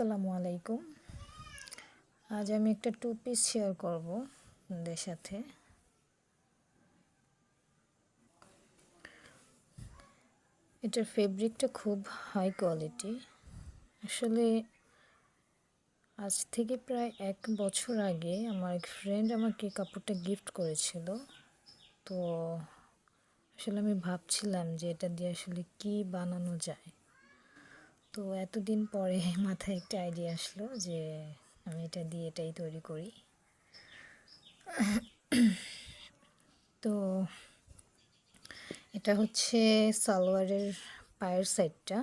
আসসালামু আলাইকুম। আজ আমি একটা টু পিস শেয়ার করব আপনাদের সাথে। এটার ফেব্রিকটা খুব হাই কোয়ালিটি। আসলে আজ থেকে প্রায় 1 বছর আগে আমার এক ফ্রেন্ড আমাকে কাপড়টা গিফট করেছিল। তো আসলে আমি ভাবছিলাম যে এটা দিয়ে আসলে কি বানানো যায়। তো এতদিন পরে মাথায় একটা আইডিয়া আসলো যে আমি এটা দিয়ে এটাই তৈরি করি। তো এটা হচ্ছে সালোয়ারের পায়ের সাইডটা।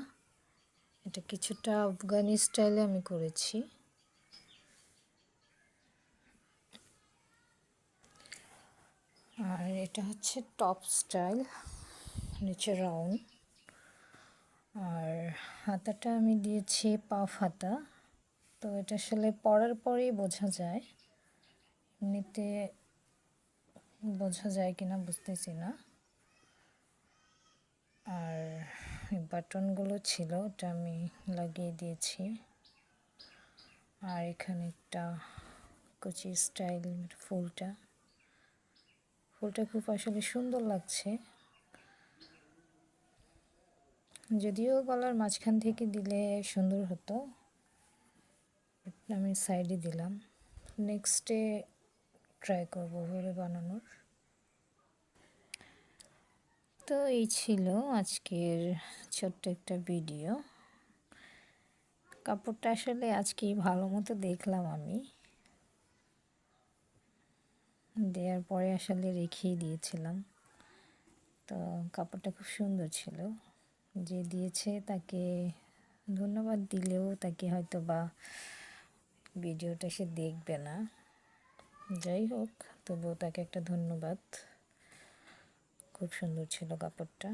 এটা কিছুটা আফগানি স্টাইলে আমি করেছি। আর এটা হচ্ছে টপ স্টাইল, নিচে রাউন্ড। আর হাতাটা আমি দিয়েছি পাফ হাতা। তো এটা আসলে পরার পরেই বোঝা যায়, এমনিতে বোঝা যায় কিনা বুঝতেছি না। আর বাটনগুলো ছিল ওটা আমি লাগিয়ে দিয়েছি। আর এখানে একটা কুচি স্টাইল ফুলটা খুব আসলে সুন্দর লাগছে। যদিও গলার মাঝখান থেকে দিলে সুন্দর হতো, আমি সাইডে দিলাম। নেক্সটে ট্রাই করব ওভাবে বানানোর। তো এই ছিল আজকের ছোট্ট একটা ভিডিও। কাপড়টা আসলে আজকেই ভালো মতো দেখলাম আমি, দেওয়ার পরে আসলে রেখেই দিয়েছিলাম। তো কাপড়টা খুব সুন্দর ছিল। যে দিয়েছে তাকে ধন্যবাদ দিলেও তাকে হয়তো বা ভিডিওটা সে দেখবে না। যাই হোক, তবুও তাকে একটা ধন্যবাদ। খুব সুন্দর ছিল কাপড়টা।